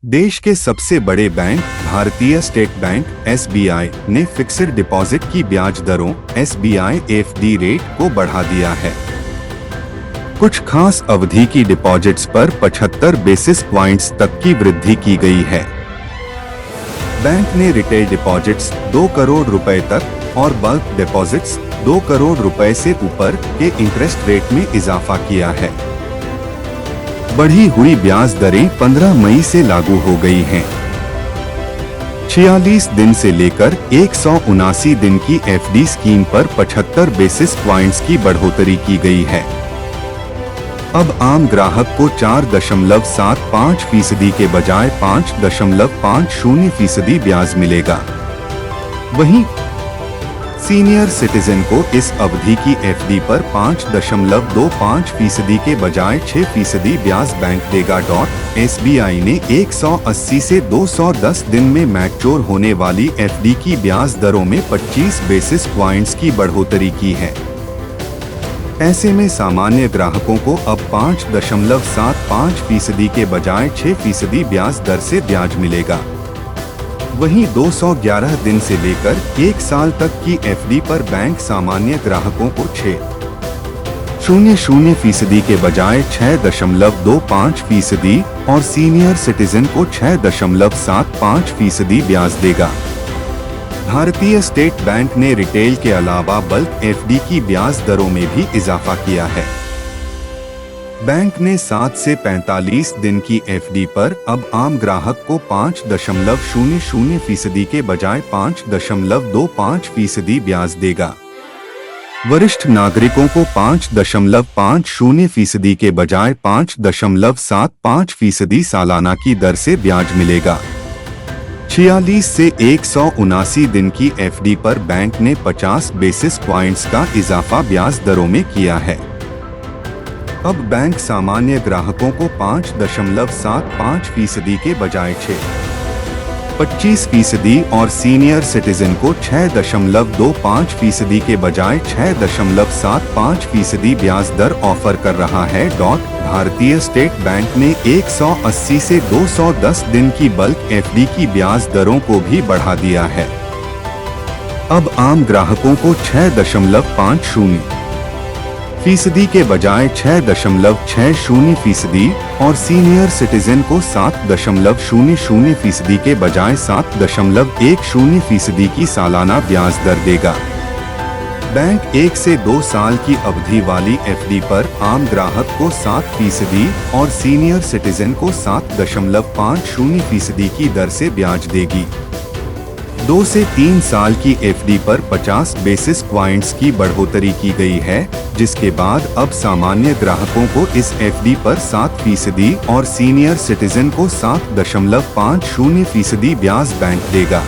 देश के सबसे बड़े बैंक भारतीय स्टेट बैंक (SBI) ने फिक्स्ड डिपॉजिट की ब्याज दरों (SBI FD) रेट को बढ़ा दिया है। कुछ खास अवधि की डिपॉजिट्स पर 75 बेसिस पॉइंट्स तक की वृद्धि की गई है। बैंक ने रिटेल डिपॉजिट्स 2 करोड़ रुपए तक और बल्क डिपॉजिट्स 2 करोड़ रुपए से ऊपर के इंटरेस्ट रेट में इजाफा किया है। बढ़ी हुई ब्याज दरें 15 मई से लागू हो गई हैं। 46 दिन से लेकर 179 दिन की FD स्कीम पर 75 बेसिस पॉइंट्स की बढ़ोतरी की गई है। अब आम ग्राहक को 4.75% के बजाय 5.50% ब्याज मिलेगा। वहीं सीनियर सिटीजन को इस अवधि की FD पर 5.25% के बजाय 6% ब्याज बैंक देगा। SBI ने 180 से 210 दिन में मैच्योर होने वाली FD की ब्याज दरों में 25 बेसिस पॉइंट्स की बढ़ोतरी की है। ऐसे में सामान्य ग्राहकों को अब 5.75% के बजाय 6% ब्याज दर से ब्याज मिलेगा। वहीं 211 दिन से लेकर 1 साल तक की FD पर बैंक सामान्य ग्राहकों को 6.00% के बजाय 6.25% और सीनियर सिटीजन को 6.75% ब्याज देगा। भारतीय स्टेट बैंक ने रिटेल के अलावा बल्क FD की ब्याज दरों में भी इजाफा किया है। बैंक ने 7 से 45 दिन की FD पर अब आम ग्राहक को 5.00% के बजाय 5.25% ब्याज देगा। वरिष्ठ नागरिकों को 5.50% के बजाय 5.75% सालाना की दर से ब्याज मिलेगा। 46 से 179 दिन की FD पर बैंक ने 50 बेसिस पॉइंट्स का इजाफा ब्याज दरों में किया है। अब बैंक सामान्य ग्राहकों को 5.75% के बजाय 6.25% और सीनियर सिटीजन को 6.25% के बजाय 6.75% ब्याज दर ऑफर कर रहा है। भारतीय स्टेट बैंक ने 180 से 210 दिन की बल्क FD की ब्याज दरों को भी बढ़ा दिया है। अब आम ग्राहकों को 6.50% के बजाय 6.60% और सीनियर सिटीजन को 7.00% के बजाय 7.10% की सालाना ब्याज दर देगा। बैंक 1 से 2 साल की अवधि वाली FD पर आम ग्राहक को 7% और सीनियर सिटीजन को 7.50% की दर से ब्याज देगी। 2 से 3 साल की FD पर 50 बेसिस पॉइंट्स की बढ़ोतरी की गई है, जिसके बाद अब सामान्य ग्राहकों को इस FD पर 7% और सीनियर सिटीजन को 7.50% ब्याज बैंक देगा।